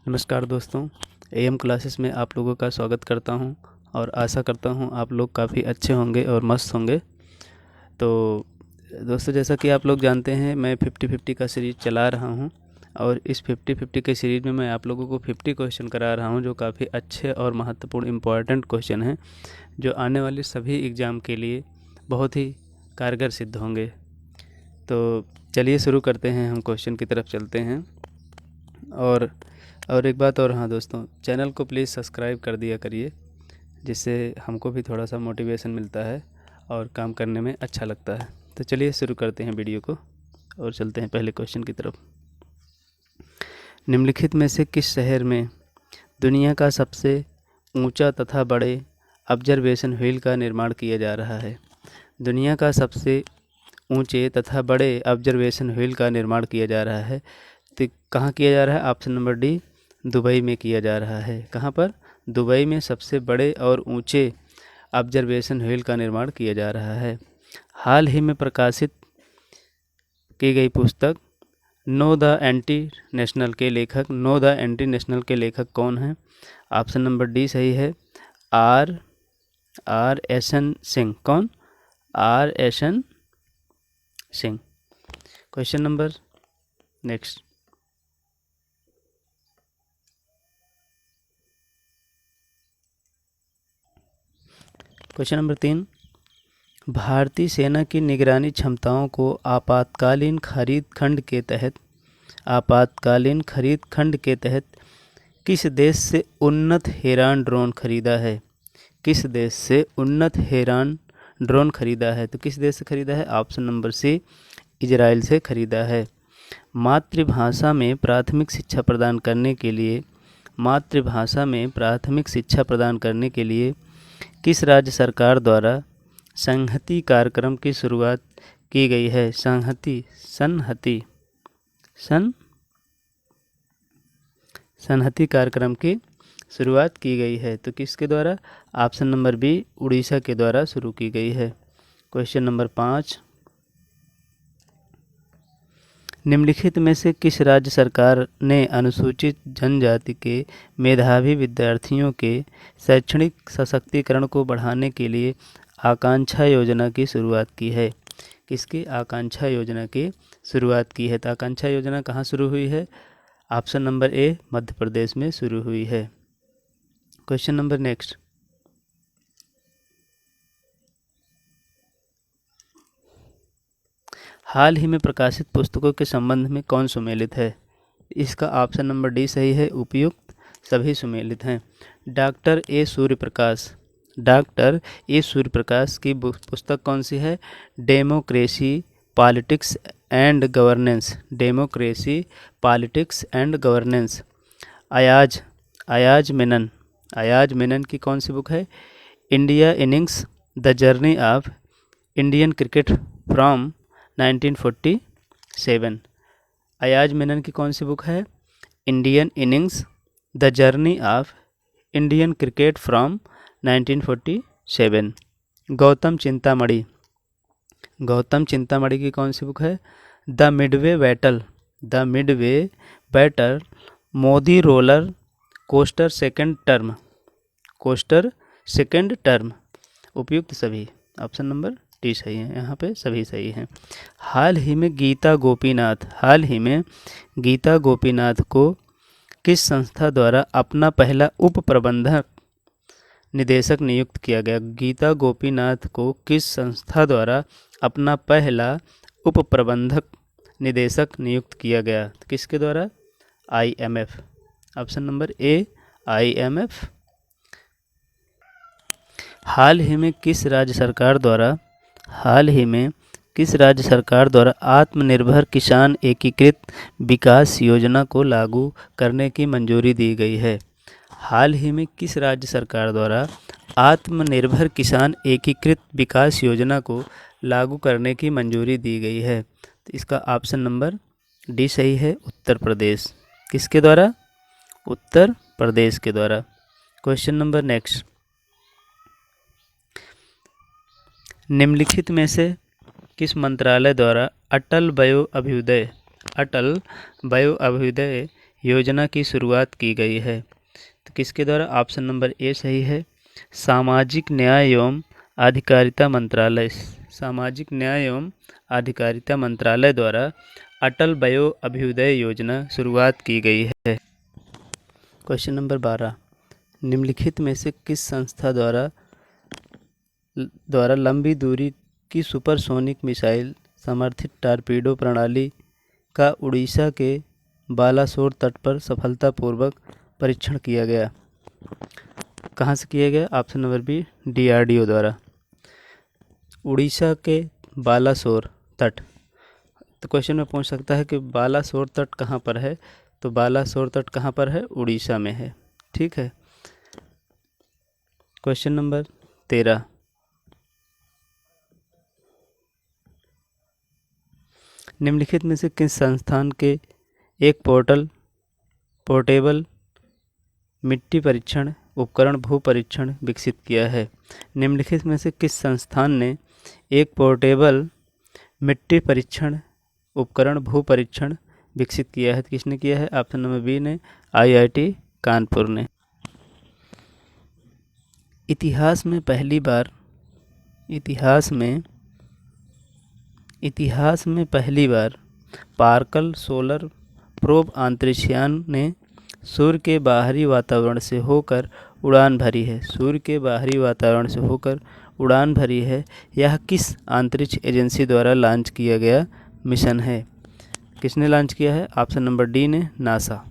नमस्कार दोस्तों, am classes में आप लोगों का स्वागत करता हूं और आशा करता हूं आप लोग काफ़ी अच्छे होंगे और मस्त होंगे। तो दोस्तों, जैसा कि आप लोग जानते हैं, मैं 50-50 का सीरीज़ चला रहा हूं और इस 50-50 के सीरीज़ में मैं आप लोगों को 50 क्वेश्चन करा रहा हूं जो काफ़ी अच्छे और महत्वपूर्ण इम्पॉर्टेंट क्वेश्चन हैं, जो आने वाले सभी एग्ज़ाम के लिए बहुत ही कारगर सिद्ध होंगे। तो चलिए शुरू करते हैं, हम क्वेश्चन की तरफ चलते हैं। और एक बात और, हाँ दोस्तों, चैनल को प्लीज़ सब्सक्राइब कर दिया करिए, जिससे हमको भी थोड़ा सा मोटिवेशन मिलता है और काम करने में अच्छा लगता है। तो चलिए शुरू करते हैं वीडियो को और चलते हैं पहले क्वेश्चन की तरफ। निम्नलिखित में से किस शहर में दुनिया का सबसे ऊंचा तथा बड़े ऑब्जर्वेशन व्हील का निर्माण किया जा रहा है? दुनिया का सबसे ऊंचे तथा बड़े ऑब्जर्वेशन व्हील का निर्माण किया जा रहा है, तो कहाँ किया जा रहा है? ऑप्शन नंबर डी, दुबई में किया जा रहा है। कहाँ पर? दुबई में सबसे बड़े और ऊंचे ऑब्जर्वेशन व्हील का निर्माण किया जा रहा है। हाल ही में प्रकाशित की गई पुस्तक नो द एंटी नेशनल के लेखक कौन हैं? ऑप्शन नंबर डी सही है, आर एसन सिंह। कौन? आर एसन Singh. Question number next. Question number 3, भारतीय सेना की निगरानी क्षमताओं को आपातकालीन खरीद खंड के तहत किस देश से उन्नत हेरान ड्रोन खरीदा है? किस देश से उन्नत हेरान ड्रोन खरीदा है? तो किस देश से खरीदा है? ऑप्शन नंबर सी, इजराइल से खरीदा है। मातृभाषा में प्राथमिक शिक्षा प्रदान करने के लिए किस राज्य सरकार द्वारा संहति कार्यक्रम की शुरुआत की गई है? संहति कार्यक्रम की शुरुआत की गई है। तो किसके द्वारा? ऑप्शन नंबर बी, उड़ीसा के द्वारा शुरू की गई है। क्वेश्चन नंबर 5, निम्नलिखित में से किस राज्य सरकार ने अनुसूचित जनजाति के मेधावी विद्यार्थियों के शैक्षणिक सशक्तिकरण को बढ़ाने के लिए आकांक्षा योजना की शुरुआत की है? किसकी आकांक्षा योजना की शुरुआत की है? तो आकांक्षा योजना कहाँ शुरू हुई है? Option number A, Madhya Pradesh में शुरू हुई है। Question number next. हाल ही में प्रकाशित पुस्तकों के संबंध में कौन सुमेलित है? इसका ऑप्शन नंबर डी सही है, उपयुक्त सभी सुमेलित हैं। डॉक्टर ए सूर्यप्रकाश की पुस्तक कौन सी है? Democracy, politics and governance. Ayaz Menon की कौन सी बुक है? India innings, the journey of Indian cricket from 1947। Ayaz Menon की कौन सी बुक है? Indian innings, the journey of Indian cricket from 1947। Gautam Chintamani की कौन सी बुक है? The Midway battle, Modi roller coaster second term. उपयुक्त सभी। ऑप्शन नंबर डी सही है, यहाँ पे सभी सही हैं। हाल ही में गीता गोपीनाथ को किस संस्था द्वारा अपना पहला उप प्रबंधक निदेशक नियुक्त किया गया? गीता गोपीनाथ को किस संस्था द्वारा अपना पहला उप प्रबंधक निदेशक नियुक्त किया गया? किसके द्वारा? IMF। Option number A, IMF। हाल ही में किस राज्य सरकार द्वारा आत्मनिर्भर किसान एकीकृत विकास योजना को लागू करने की मंजूरी दी गई है? हाल ही में किस राज्य सरकार द्वारा आत्मनिर्भर किसान एकीकृत विकास योजना को लागू करने की मंजूरी दी गई है? तो इसका ऑप्शन नंबर डी सही है, उत्तर प्रदेश। किसके द्वारा? उत्तर प्रदेश के द्वारा। Question number next. निम्नलिखित में से किस मंत्रालय द्वारा अटल वयो अभ्युदय योजना की शुरुआत की गई है? तो किसके द्वारा? ऑप्शन नंबर ए सही है, सामाजिक न्याय एवं अधिकारिता मंत्रालय। सामाजिक न्याय एवं अधिकारिता मंत्रालय द्वारा अटल वयो अभ्युदय योजना शुरुआत की गई है। क्वेश्चन नंबर 12, निम्नलिखित में से किस संस्था द्वारा लंबी दूरी की सुपरसोनिक मिसाइल समर्थित टॉर्पीडो प्रणाली का उड़ीसा के बालासोर तट पर सफलतापूर्वक परीक्षण किया गया? कहाँ से किया गया? ऑप्शन नंबर बी, DRDO द्वारा। उड़ीसा के बालासोर तट, तो क्वेश्चन में पूछ सकता है कि बालासोर तट कहाँ पर है? तो बालासोर तट कहाँ पर है? उड़ीसा में है। ठीक है। क्वेश्चन नंबर 13, निम्नलिखित में से किस संस्थान के एक पोर्टेबल मिट्टी परीक्षण उपकरण भू परीक्षण विकसित किया है? निम्नलिखित में से किस संस्थान ने एक पोर्टेबल मिट्टी परीक्षण उपकरण भू परीक्षण विकसित किया है? किसने किया है? ऑप्शन नंबर बी ने, IIT कानपुर ने। इतिहास में पहली बार पार्कल सोलर प्रोब अंतरिक्षयान ने सूर्य के बाहरी वातावरण से होकर उड़ान भरी है। सूर्य के बाहरी वातावरण से होकर उड़ान भरी है। यह किस अंतरिक्ष एजेंसी द्वारा लॉन्च किया गया मिशन है? किसने लॉन्च किया है? ऑप्शन नंबर डी ने, नासा।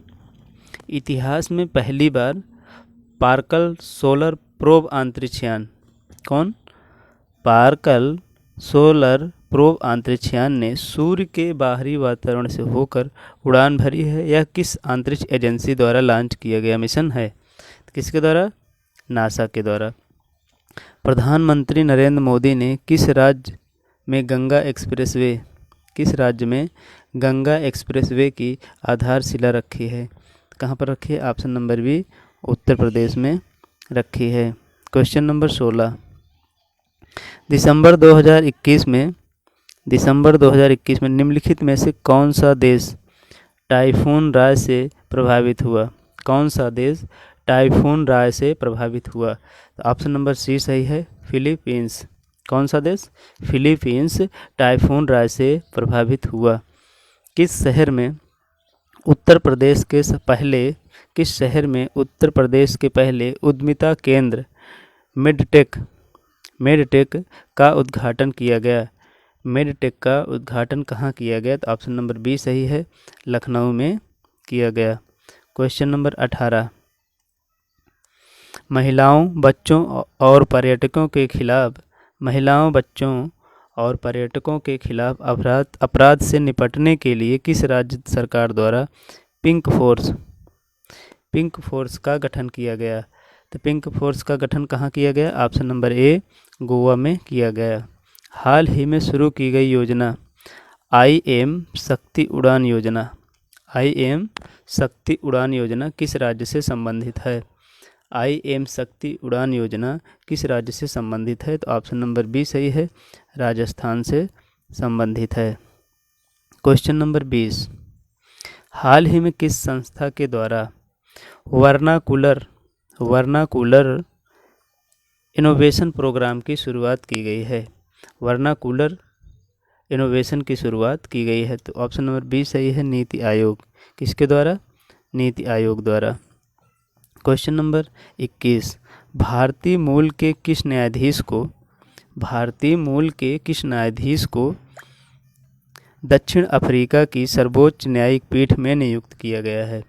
इतिहास में पहली बार पार्कल सोलर प्रोब अंतरिक्षयान, कौन? पार्कल सोलर प्रोब अंतरिक्षयान ने सूर्य के बाहरी वातावरण से होकर उड़ान भरी है। यह किस अंतरिक्ष एजेंसी द्वारा लॉन्च किया गया मिशन है? किसके द्वारा? नासा के द्वारा। प्रधानमंत्री नरेंद्र मोदी ने किस राज्य में गंगा एक्सप्रेसवे की आधारशिला रखी है? कहाँ पर रखी है? Option number B, Uttar Pradesh में रखी है। क्वेश्चन नंबर 16, दिसंबर 2021 में निम्नलिखित में से कौन सा देश टाइफून राय से प्रभावित हुआ? कौन सा देश टाइफून राय से प्रभावित हुआ? तो ऑप्शन नंबर सी सही है, फिलीपींस। कौन सा देश? फिलीपींस टाइफून राय से प्रभावित हुआ। किस शहर में उत्तर प्रदेश के पहले उद्यमिता केंद्र मेडटेक का उद्घाटन किया गया? मेडटेक का उद्घाटन कहाँ किया गया? तो ऑप्शन नंबर बी सही है, लखनऊ में किया गया। क्वेश्चन नंबर 18, महिलाओं, बच्चों और पर्यटकों के खिलाफ अपराध से निपटने के लिए किस राज्य सरकार द्वारा पिंक फोर्स का गठन किया गया? तो पिंक फोर्स का गठन कहाँ किया गया? ऑप्शन नंबर ए, गोवा में किया गया। हाल ही में शुरू की गई योजना IM शक्ति उड़ान योजना किस राज्य से संबंधित है? IM शक्ति उड़ान योजना किस राज्य से संबंधित है? तो ऑप्शन नंबर बी सही है, राजस्थान से संबंधित है। क्वेश्चन नंबर 20, हाल ही में किस संस्था के द्वारा वर्नाकुलर इनोवेशन प्रोग्राम की शुरुआत की गई है? वर्नाकुलर इनोवेशन की शुरुआत की गई है। तो ऑप्शन नंबर बी सही है, नीति आयोग। किसके द्वारा? नीति आयोग द्वारा। क्वेश्चन नंबर 21, भारतीय मूल के किस न्यायाधीश को दक्षिण अफ्रीका की सर्वोच्च न्यायिक पीठ में नियुक्त किया गया है?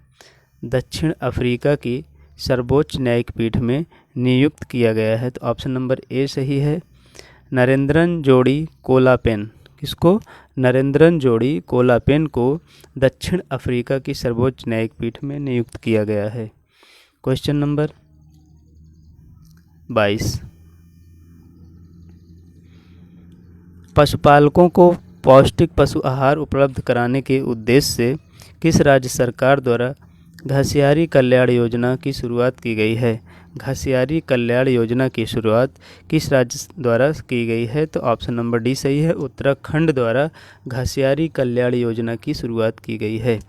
दक्षिण अफ्रीका की सर्वोच्च न्यायिक पीठ में नियुक्त किया गया है। तो ऑप्शन नंबर ए सही है, नरेंद्रन जोड़ी कोलापेन। किसको? नरेंद्रन जोड़ी कोलापेन को दक्षिण अफ्रीका की सर्वोच्च न्यायिक पीठ में नियुक्त किया गया है। क्वेश्चन नंबर 22, पशुपालकों को पौष्टिक पशु आहार उपलब्ध कराने के उद्देश्य से किस राज्य सरकार द्वारा घसियारी कल्याण योजना की शुरुआत की गई है? घसियारी कल्याण योजना की शुरुआत किस राज्य द्वारा की गई है? तो ऑप्शन नंबर डी सही है, उत्तराखंड द्वारा घसियारी कल्याण योजना की शुरुआत की गई है।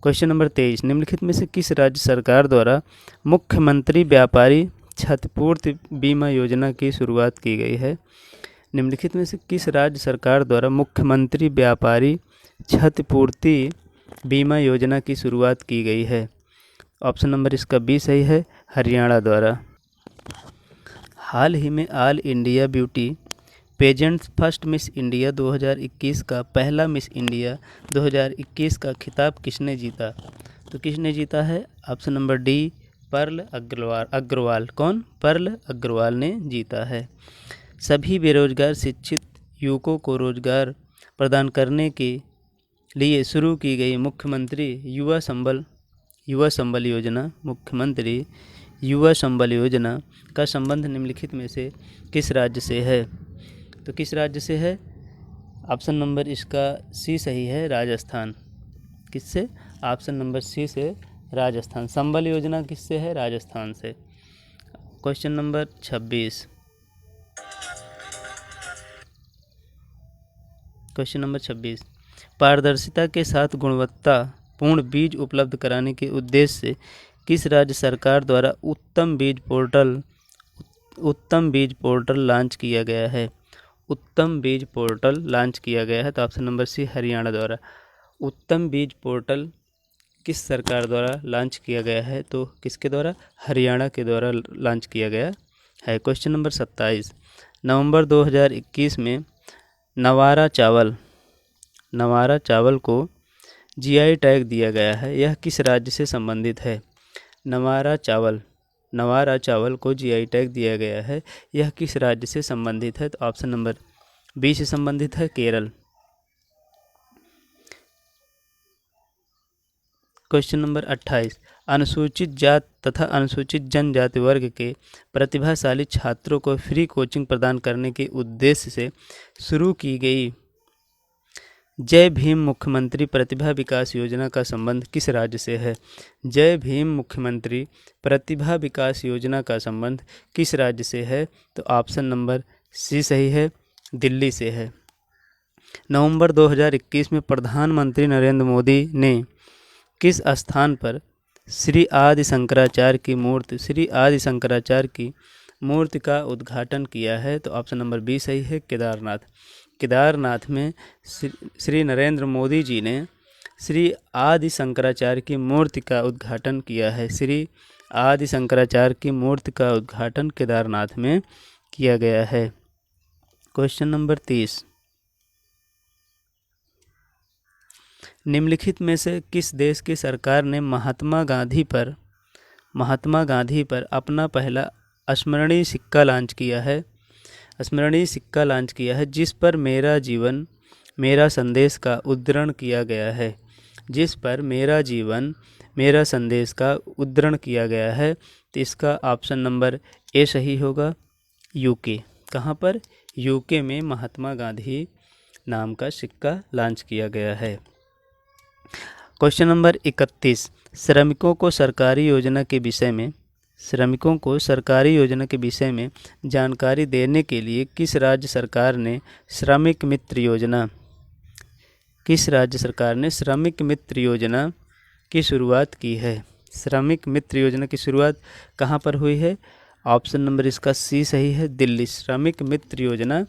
क्वेश्चन नंबर 23, निम्नलिखित में से किस राज्य सरकार द्वारा मुख्यमंत्री व्यापारी क्षतिपूर्ति बीमा योजना की शुरुआत की गई है? निम्नलिखित में से किस राज्य सरकार द्वारा मुख्यमंत्री व्यापारी क्षतिपूर्ति बीमा योजना की शुरुआत की गई है? ऑप्शन नंबर इसका बी सही है, हरियाणा द्वारा। हाल ही में all India beauty pageants first miss India 2021 का पहला मिस इंडिया 2021 का खिताब किसने जीता? तो किसने जीता है? Option number D, Pearl Agarwal. कौन? पर्ल अग्रवाल ने जीता है। सभी बेरोजगार शिक्षित युवकों को रोजगार प्रदान करने के लिए शुरू की गई मुख्यमंत्री युवा संबल योजना, मुख्यमंत्री युवा संबल योजना का संबंध निम्नलिखित में से किस राज्य से है? तो किस राज्य से है? ऑप्शन नंबर इसका सी सही है, राजस्थान। किससे? ऑप्शन नंबर सी से, राजस्थान। संबल योजना किससे है? राजस्थान से। क्वेश्चन नंबर 26, क्वेश्चन नंबर 26, पारदर्शिता के साथ गुणवत्ता पूर्ण बीज उपलब्ध कराने के उद्देश्य से किस राज्य सरकार द्वारा उत्तम बीज पोर्टल लॉन्च किया गया है? उत्तम बीज पोर्टल लॉन्च किया गया है, तो ऑप्शन नंबर सी, हरियाणा द्वारा। उत्तम बीज पोर्टल किस सरकार द्वारा लॉन्च किया गया है? तो किसके द्वारा? हरियाणा के द्वारा लॉन्च किया गया है। क्वेश्चन नंबर 27, नवंबर 2021 में नवारा चावल को जीआई टैग दिया गया है, यह किस राज्य से संबंधित है? नवारा चावल को जीआई टैग दिया गया है, यह किस राज्य से संबंधित है? तो ऑप्शन नंबर बी से संबंधित है, केरल। क्वेश्चन नंबर 28, अनुसूचित जात तथा अनुसूचित जनजाति वर्ग के प्रतिभाशाली छात्रों को फ्री कोचिंग प्रदान करने के उद्देश्य से शुरू की गई जय भीम मुख्यमंत्री प्रतिभा विकास योजना का संबंध किस राज्य से है? जय भीम मुख्यमंत्री प्रतिभा विकास योजना का संबंध किस राज्य से है? तो ऑप्शन नंबर सी सही है, दिल्ली से है। नवंबर 2021 में प्रधानमंत्री नरेंद्र मोदी ने किस स्थान पर श्री आदि शंकराचार्य की मूर्ति का उद्घाटन किया है? तो ऑप्शन नंबर बी सही है, केदारनाथ में श्री नरेंद्र मोदी जी ने श्री आदि शंकराचार्य की मूर्ति का उद्घाटन किया है। श्री आदि शंकराचार्य की मूर्ति का उद्घाटन केदारनाथ में किया गया है। क्वेश्चन नंबर 30, निम्नलिखित में से किस देश की सरकार ने महात्मा गांधी पर अपना पहला स्मरणीय सिक्का लॉन्च किया है जिस पर मेरा जीवन मेरा संदेश का उद्धरण किया गया है? जिस पर मेरा जीवन मेरा संदेश का उद्धरण किया गया है, तो इसका ऑप्शन नंबर ए सही होगा, यूके। कहाँ पर? यूके में महात्मा गांधी नाम का सिक्का लॉन्च किया गया है। क्वेश्चन नंबर 31, श्रमिकों को सरकारी योजना के विषय में जानकारी देने के लिए किस राज्य सरकार ने श्रमिक मित्र योजना की शुरुआत की है? श्रमिक मित्र योजना की शुरुआत कहाँ पर हुई है? ऑप्शन नंबर इसका सी सही है, दिल्ली। श्रमिक मित्र योजना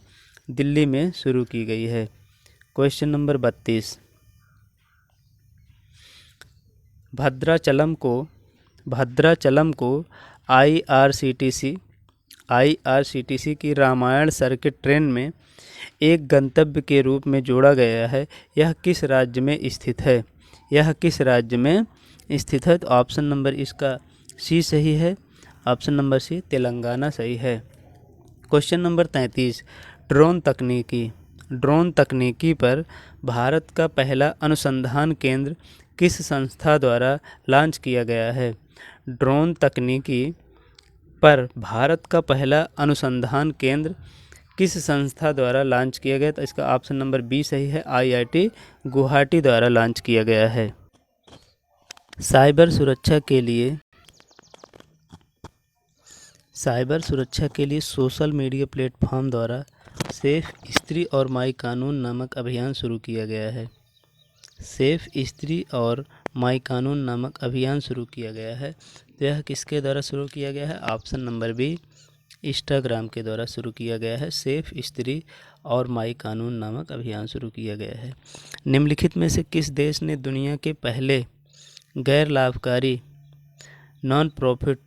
दिल्ली में शुरू की गई है। क्वेश्चन नंबर 32, भद्राचलम को आईआरसीटीसी की रामायण सर्किट ट्रेन में एक गंतव्य के रूप में जोड़ा गया है, यह किस राज्य में स्थित है? तो ऑप्शन नंबर इसका सी सही है, ऑप्शन नंबर सी, तेलंगाना सही है। क्वेश्चन नंबर 33, ड्रोन तकनीकी पर भारत का पहला अनुसंधान केंद्र किस संस्था द्वारा लॉन्च किया गया है? ड्रोन तकनीकी पर भारत का पहला अनुसंधान केंद्र किस संस्था द्वारा लॉन्च किया गया? तो इसका ऑप्शन नंबर बी सही है, आईआईटी गुवाहाटी द्वारा लॉन्च किया गया है। साइबर सुरक्षा के लिए सोशल मीडिया प्लेटफॉर्म द्वारा सेफ स्त्री और माई कानून नामक अभियान शुरू किया गया है। सेफ स्त्री और माई कानून नामक अभियान शुरू किया गया है? तो यह किसके द्वारा शुरू किया गया है? ऑप्शन नंबर बी, इंस्टाग्राम के द्वारा शुरू किया गया है। सेफ स्त्री और माई कानून नामक अभियान शुरू किया गया है। निम्नलिखित में से किस देश ने दुनिया के पहले गैर लाभकारी नॉन प्रॉफिट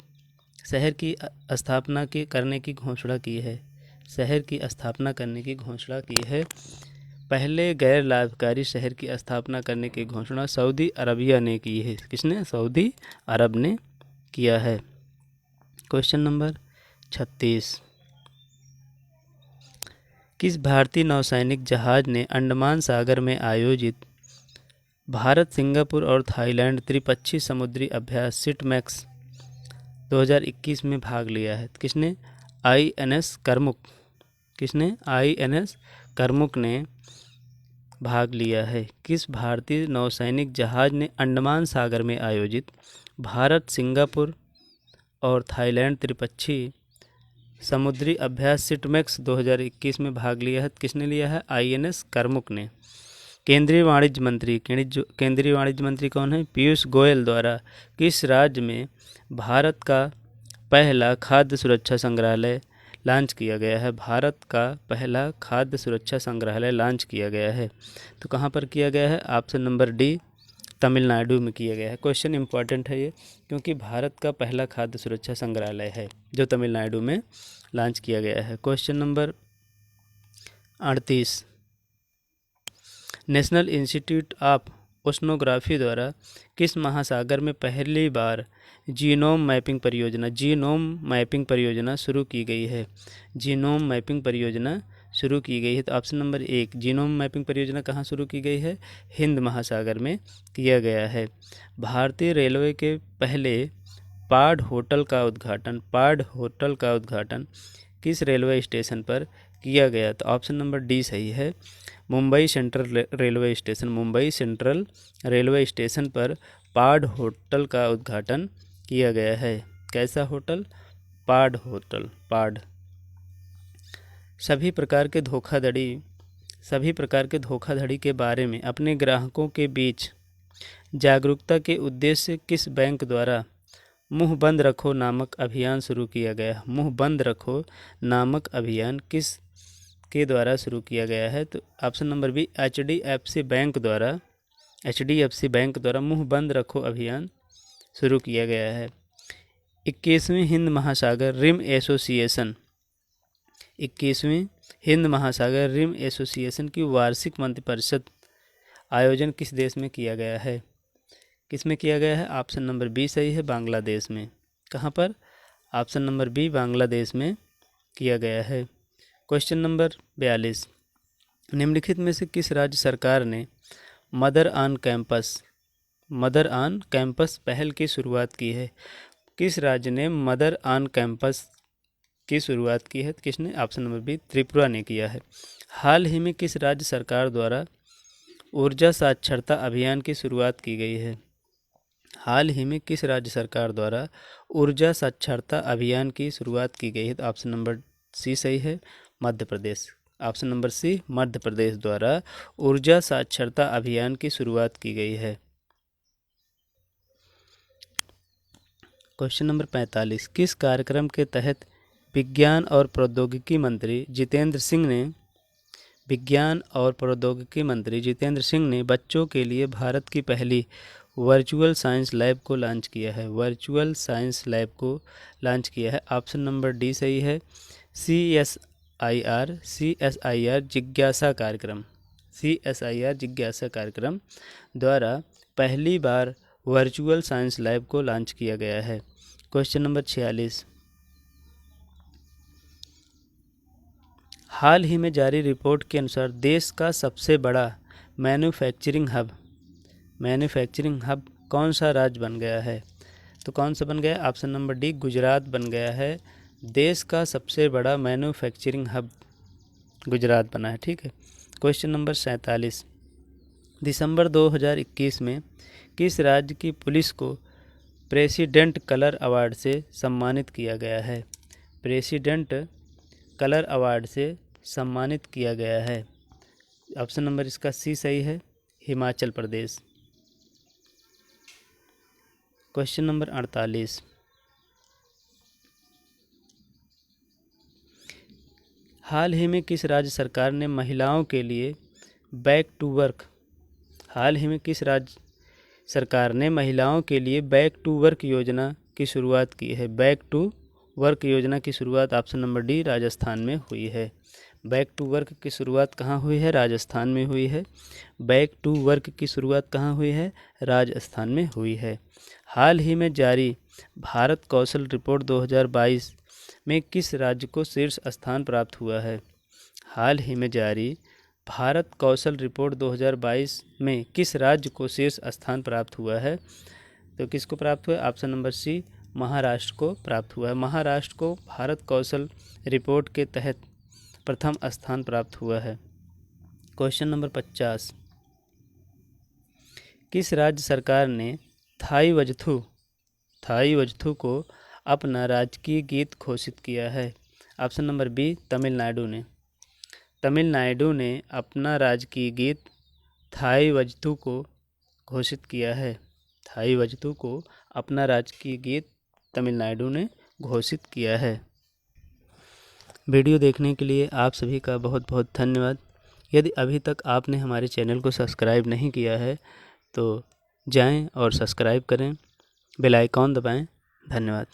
शहर की स्थापना करने की घोषणा की है? शहर की स्थापना करने की घोषणा की है। पहले गैर लाभकारी शहर की स्थापना करने की घोषणा सऊदी अरबिया ने की है। किसने? सऊदी अरब ने किया है। क्वेश्चन नंबर 36, किस भारतीय नौसैनिक जहाज ने अंडमान सागर में आयोजित भारत, सिंगापुर और थाईलैंड त्रिपक्षीय समुद्री अभ्यास सिटमैक्स 2021 में भाग लिया है? किसने? INS करमुक। किसने? INS करमुक ने भाग लिया है। किस भारतीय नौसैनिक जहाज ने अंडमान सागर में आयोजित भारत, सिंगापुर और थाईलैंड त्रिपक्षीय समुद्री अभ्यास सिटमैक्स 2021 में भाग लिया है? किसने लिया है? INS करमुक ने। केंद्रीय वाणिज्य मंत्री कौन है? पीयूष गोयल द्वारा किस राज्य में भारत का पहला खाद्य सुरक्षा संग्रहालय लॉन्च किया गया है? भारत का पहला खाद्य सुरक्षा संग्रहालय लॉन्च किया गया है। तो कहाँ पर किया गया है? ऑप्शन नंबर डी, तमिलनाडु में किया गया है। क्वेश्चन इंपॉर्टेंट है ये, क्योंकि भारत का पहला खाद्य सुरक्षा संग्रहालय है जो तमिलनाडु में लॉन्च किया गया है। Question number 38, national institute of oceanography द्वारा किस महासागर में पहली बार जीनोम मैपिंग परियोजना शुरू की गई है? जीनोम मैपिंग परियोजना शुरू की गई है। तो ऑप्शन नंबर 1, जीनोम मैपिंग परियोजना कहाँ शुरू की गई है? हिंद महासागर में किया गया है। भारतीय रेलवे के पहले पाड होटल का उद्घाटन किस रेलवे स्टेशन पर किया गया? तो ऑप्शन नंबर डी सही है, मुंबई सेंट्रल रेलवे स्टेशन पर पाड होटल का उद्घाटन किया गया है। कैसा होटल? पाड होटल। सभी प्रकार के धोखाधड़ी के बारे में अपने ग्राहकों के बीच जागरूकता के उद्देश्य से किस बैंक द्वारा मुंह बंद रखो नामक अभियान शुरू किया गया? मुंह बंद रखो नामक अभियान किस के द्वारा शुरू किया गया है? तो option number B, HDFC bank द्वारा मुंह बंद रखो अभियान शुरू किया गया है। 21वीं हिंद महासागर रिम एसोसिएशन की वार्षिक मंत्रिपरिषद आयोजन किस देश में किया गया है? किसमें किया गया है? ऑप्शन नंबर बी सही है, बांग्लादेश में। कहाँ पर? ऑप्शन नंबर बी, बांग्लादेश में किया गया है। क्वेश्चन नंबर 42, निम्नलिखित में से किस राज्य सरकार ने मदर ऑन कैंपस पहल की शुरुआत की है? किस राज्य ने मदर ऑन कैंपस की शुरुआत की है? किसने? ऑप्शन नंबर बी, त्रिपुरा ने किया है। हाल ही में किस राज्य सरकार द्वारा ऊर्जा साक्षरता अभियान की शुरुआत की गई है? हाल ही में किस राज्य सरकार द्वारा ऊर्जा साक्षरता अभियान की शुरुआत की गई है? तो ऑप्शन नंबर सी सही है, Madhya Pradesh. Option number C, Madhya Pradesh द्वारा ऊर्जा साक्षरता अभियान की शुरुआत की गई है। क्वेश्चन नंबर 45, किस कार्यक्रम के तहत विज्ञान और प्रौद्योगिकी मंत्री जितेंद्र सिंह ने बच्चों के लिए भारत की पहली वर्चुअल साइंस लैब को लॉन्च किया है? ऑप्शन नंबर डी सही है, CSIR जिज्ञासा कार्यक्रम द्वारा पहली बार वर्चुअल साइंस लैब को लॉन्च किया गया है। क्वेश्चन नंबर 46, हाल ही में जारी रिपोर्ट के अनुसार देश का सबसे बड़ा मैन्युफैक्चरिंग हब कौन सा राज्य बन गया है? तो कौन सा बन गया? ऑप्शन नंबर डी, गुजरात बन गया है। देश का सबसे बड़ा मैन्युफैक्चरिंग हब गुजरात बना है। ठीक है। क्वेश्चन नंबर 47, दिसंबर 2021 में किस राज्य की पुलिस को प्रेसिडेंट कलर अवार्ड से सम्मानित किया गया है? प्रेसिडेंट कलर अवार्ड से सम्मानित किया गया है। ऑप्शन नंबर इसका सी सही है, हिमाचल प्रदेश। क्वेश्चन नंबर 48, हाल ही में किस राज्य सरकार ने महिलाओं के लिए बैक टू वर्क हाल ही में किस राज्य सरकार ने महिलाओं के लिए बैक टू वर्क योजना की शुरुआत की है? बैक टू वर्क योजना की शुरुआत ऑप्शन नंबर डी राजस्थान में हुई है। बैक टू वर्क की शुरुआत कहाँ हुई है? राजस्थान में हुई है। बैक टू वर्क की शुरुआत कहाँ हुई है? राजस्थान में हुई है। हाल ही में जारी भारत कौशल रिपोर्ट 2022 में किस राज्य को शीर्ष स्थान प्राप्त हुआ है? हाल ही में जारी भारत कौशल रिपोर्ट 2022 में किस राज्य को शीर्ष स्थान प्राप्त हुआ है? तो किसको प्राप्त हुआ है? ऑप्शन नंबर सी महाराष्ट्र को प्राप्त हुआ है। महाराष्ट्र को भारत कौशल रिपोर्ट के तहत प्रथम स्थान प्राप्त हुआ है। क्वेश्चन नंबर 50, किस राज्य सरकार ने थाई वजथू को अपना राजकीय गीत घोषित किया है? ऑप्शन नंबर बी तमिलनाडु ने। तमिलनाडु ने अपना राजकीय गीत थाई वजथू को घोषित किया है। थाई वजथू को अपना राजकीय गीत तमिलनाडु ने घोषित किया है। वीडियो देखने के लिए आप सभी का बहुत बहुत धन्यवाद। यदि अभी तक आपने हमारे चैनल को सब्सक्राइब नहीं किया है तो जाएं और सब्सक्राइब करें, बेल आइकॉन दबाएं। धन्यवाद।